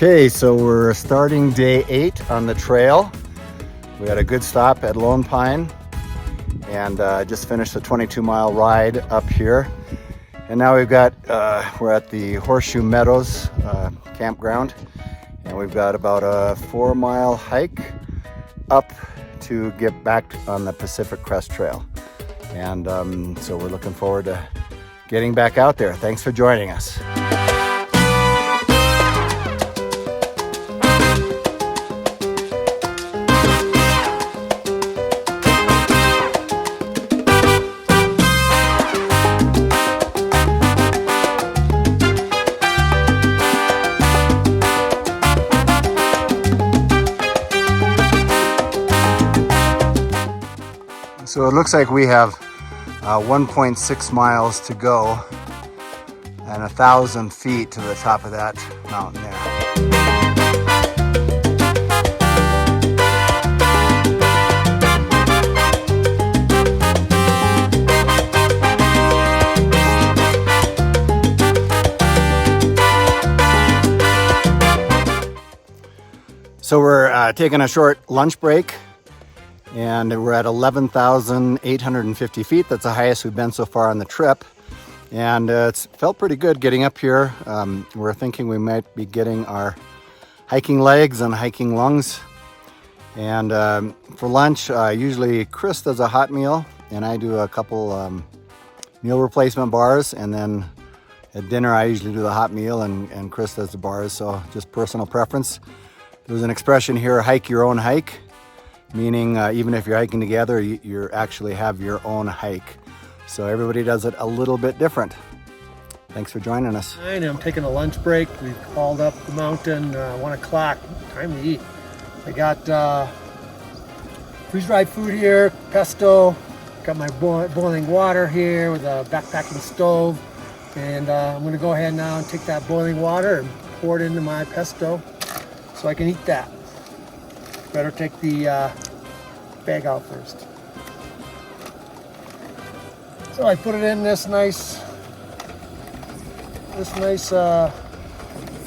Okay, so we're starting day 8 on the trail. We had a good stop at Lone Pine and just finished a 22-mile ride up here. And now we're at the Horseshoe Meadows campground, and we've got about a 4-mile hike up to get back on the Pacific Crest Trail. And so we're looking forward to getting back out there. Thanks for joining us. So it looks like we have 1.6 miles to go and 1,000 feet to the top of that mountain there. So we're taking a short lunch break. And we're at 11,850 feet. That's the highest we've been so far on the trip. And it's felt pretty good getting up here. We're thinking we might be getting our hiking legs and hiking lungs. And for lunch, usually Chris does a hot meal and I do a couple meal replacement bars. And then at dinner, I usually do the hot meal and Chris does the bars. So just personal preference. There's an expression here, hike your own hike. Meaning even if you're hiking together, you actually have your own hike. So everybody does it a little bit different. Thanks for joining us. I'm taking a lunch break. We've hauled up the mountain, 1 o'clock, time to eat. I got freeze-dried food here, pesto, got my boiling water here with a backpacking stove. And I'm gonna go ahead now and take that boiling water and pour it into my pesto so I can eat that. Better take the bag out first. So I put it in this nice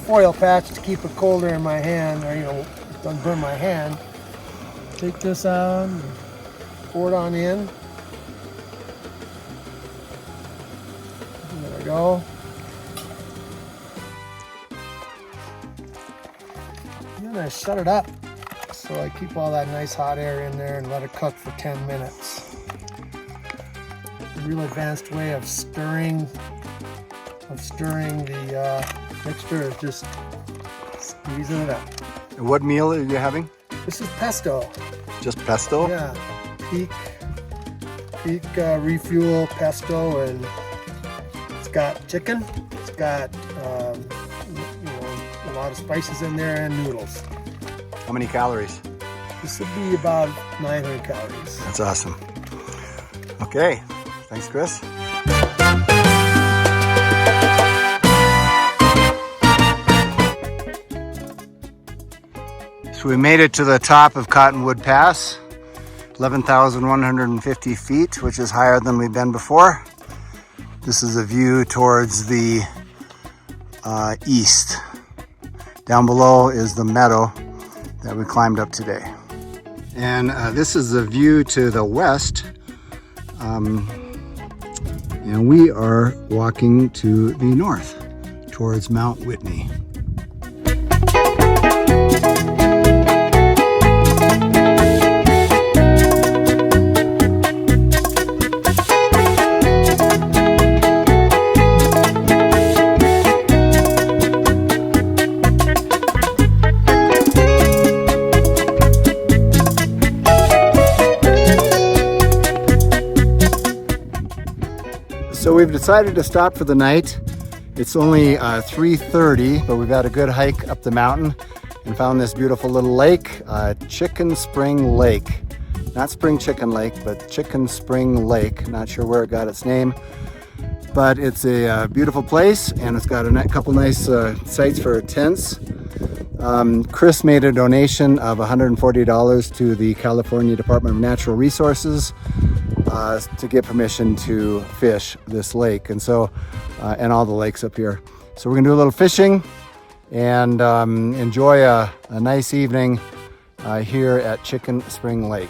foil patch to keep it colder in my hand, or don't burn my hand. Take this out, and pour it on in. There we go. And then I shut it up. So I keep all that nice hot air in there and let it cook for 10 minutes. A real advanced way of stirring the mixture is just squeezing it up. And what meal are you having? This is pesto. Just pesto? Yeah, peak refuel pesto, and it's got chicken. It's got a lot of spices in there and noodles. How many calories? This would be about 900 calories. That's awesome. Okay, thanks, Chris. So we made it to the top of Cottonwood Pass, 11,150 feet, which is higher than we've been before. This is a view towards the east. Down below is the meadow that we climbed up today. And this is the view to the west. And we are walking to the north towards Mount Whitney. So we've decided to stop for the night. It's only 3:30, but we've had a good hike up the mountain and found this beautiful little lake, Chicken Spring Lake. Not Spring Chicken Lake, but Chicken Spring Lake. Not sure where it got its name, but it's a beautiful place and it's got a couple nice sites for tents. Chris made a donation of $140 to the California Department of Natural Resources to get permission to fish this lake, and all the lakes up here. So we're gonna do a little fishing and enjoy a nice evening here at Chicken Spring Lake.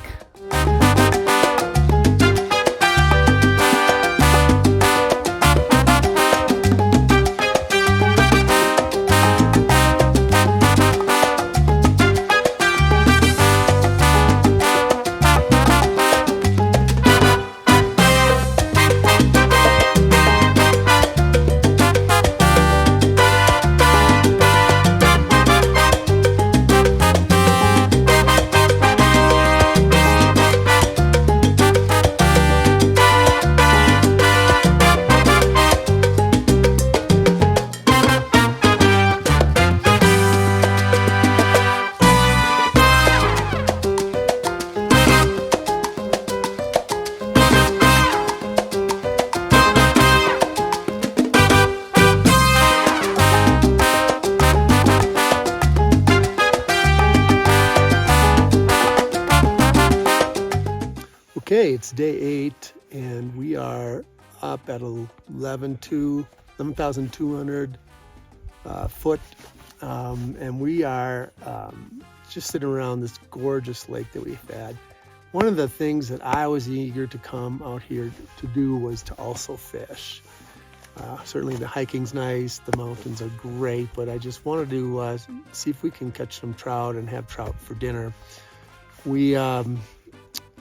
Okay, it's day 8 and we are up at 11,200 foot, and we are just sitting around this gorgeous lake that we've had. One of the things that I was eager to come out here to do was to also fish. Certainly the hiking's nice, the mountains are great, but I just wanted to see if we can catch some trout and have trout for dinner.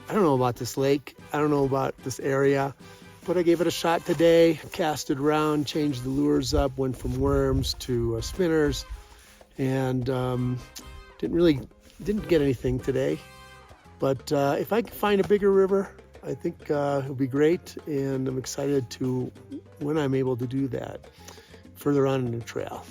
I don't know about this lake, I don't know about this area, but I gave it a shot today, cast it around, changed the lures up, went from worms to spinners, and didn't get anything today. But if I can find a bigger river, I think it'll be great, and I'm excited to when I'm able to do that further on in the trail.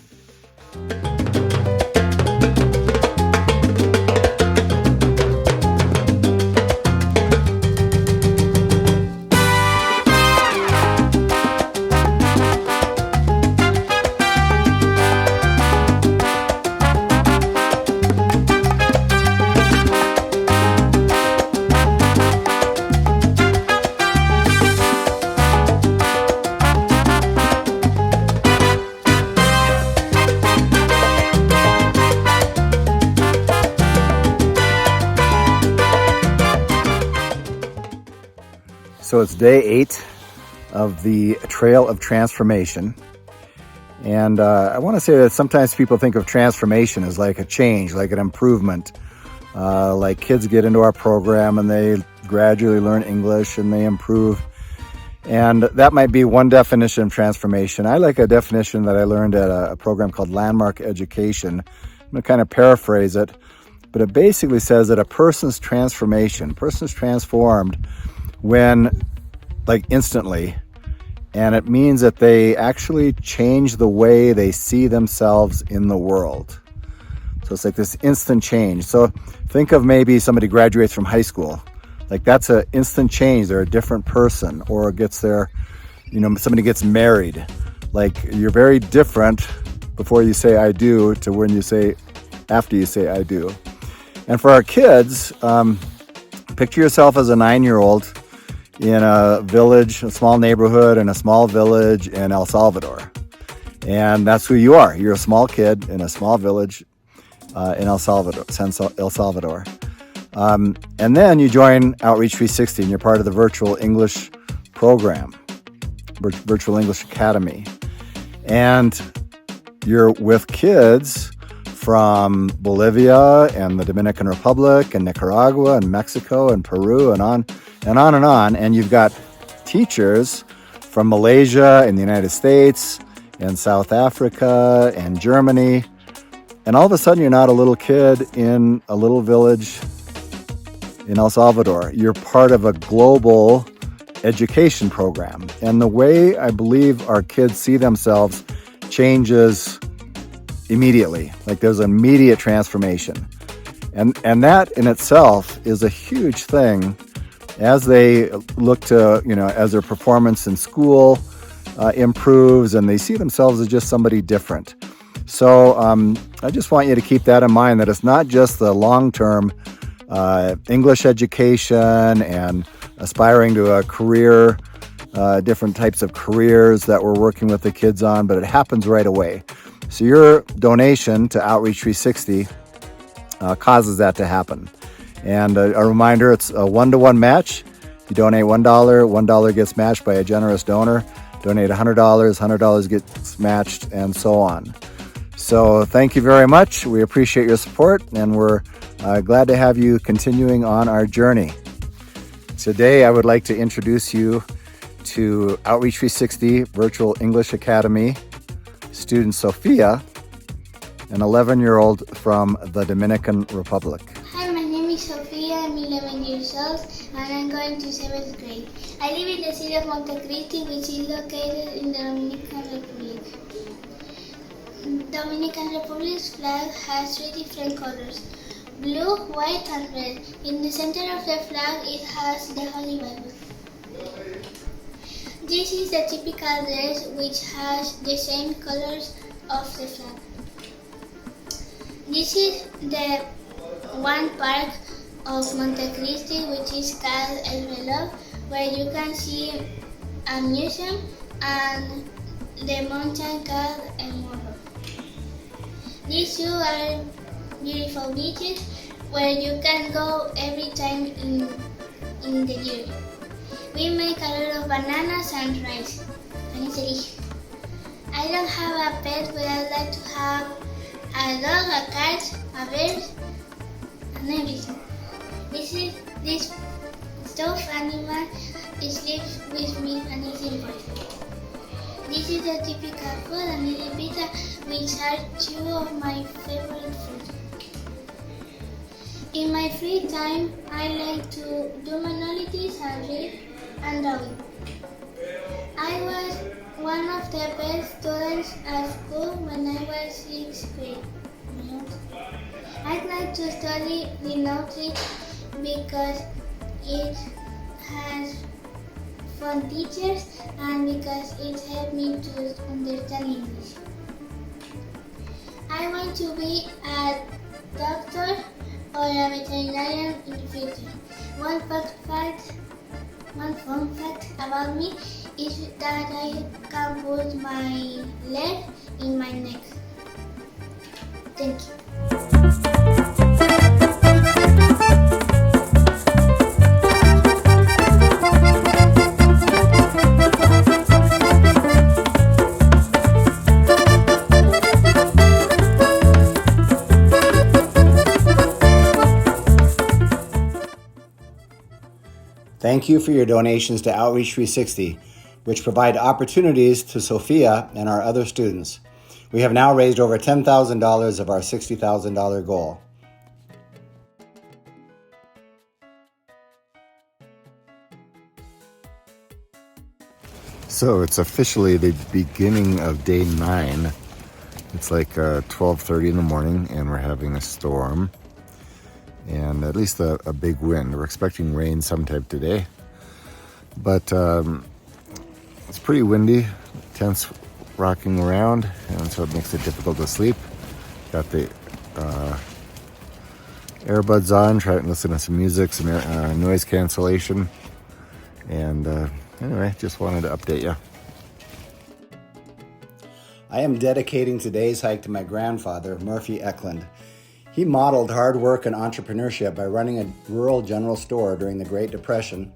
So it's day 8 of the Trail of Transformation. And I want to say that sometimes people think of transformation as like a change, like an improvement. Like kids get into our program and they gradually learn English and they improve. And that might be one definition of transformation. I like a definition that I learned at a program called Landmark Education. I'm going to kind of paraphrase it, but it basically says that a person's transformed when, like, instantly, and it means that they actually change the way they see themselves in the world. So it's like this instant change. So think of maybe somebody graduates from high school. Like, that's an instant change. They're a different person. Or gets their, somebody gets married. Like, you're very different before you say I do to when you say, after you say I do. And for our kids, picture yourself as a 9-year-old in a village, a small neighborhood in a small village in El Salvador. And that's who you are. You're a small kid in a small village in El Salvador. And then you join Outreach 360 and you're part of the virtual English program, Virtual English Academy. And you're with kids from Bolivia and the Dominican Republic and Nicaragua and Mexico and Peru and on and on and on. And you've got teachers from Malaysia and the United States and South Africa and Germany. And all of a sudden, you're not a little kid in a little village in El Salvador. You're part of a global education program. And the way I believe our kids see themselves changes immediately. Like, there's an immediate transformation. And that in itself is a huge thing as they look to, as their performance in school improves and they see themselves as just somebody different. So I just want you to keep that in mind, that it's not just the long-term English education and aspiring to a career, different types of careers that we're working with the kids on, but it happens right away. So your donation to Outreach 360 causes that to happen. And a reminder, it's a 1-to-1 match. You donate $1, $1 gets matched by a generous donor. Donate $100, $100 gets matched, and so on. So thank you very much. We appreciate your support, and we're glad to have you continuing on our journey. Today, I would like to introduce you to Outreach 360 Virtual English Academy student Sophia, an 11-year-old from the Dominican Republic. Hi, my name is Sophia. I'm 11 years old and I'm going to 7th grade. I live in the city of Montecristi, which is located in the Dominican Republic. Dominican Republic's flag has 3 different colors: blue, white, and red. In the center of the flag, it has the Holy Bible. This is the typical dress, which has the same colors of the flag. This is the one park of Montecristi, which is called El Reloj, where you can see a museum and the mountain called El Morro. These two are beautiful beaches where you can go every time in the year. We make a lot of bananas and rice, and it's delicious. I don't have a pet, but I'd like to have a dog, a cat, a bird, and everything. This stuffed animal lives with me and is important. This is the typical food, and the pizza, which are 2 of my favorite foods. In my free time, I like to do manualities and read and drawing. I was one of the best students at school when I was 6th grade. I'd like to study linguistics because it has fun teachers and because it helped me to understand English. I want to be a doctor or a veterinarian in the future. One fun fact about me is that I can put my leg in my neck. Thank you. Thank you for your donations to Outreach 360, which provide opportunities to Sophia and our other students. We have now raised over $10,000 of our $60,000 goal. So it's officially the beginning of day 9. It's like 12:30 in the morning, and we're having a storm. And at least a big wind. We're expecting rain sometime today, but it's pretty windy, tents rocking around, and so it makes it difficult to sleep. Got the earbuds on, trying to listen to some music, some noise cancellation, and anyway, just wanted to update you. I am dedicating today's hike to my grandfather, Murphy Eklund. He modeled hard work and entrepreneurship by running a rural general store during the Great Depression,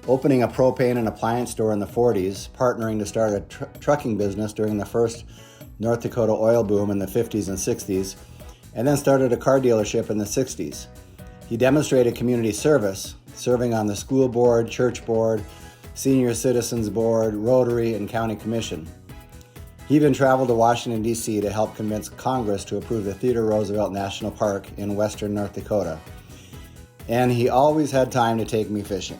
opening a propane and appliance store in the 40s, partnering to start a trucking business during the first North Dakota oil boom in the 50s and 60s, and then started a car dealership in the 60s. He demonstrated community service, serving on the school board, church board, senior citizens board, Rotary, and county commission. He even traveled to Washington, D.C. to help convince Congress to approve the Theodore Roosevelt National Park in western North Dakota. And he always had time to take me fishing.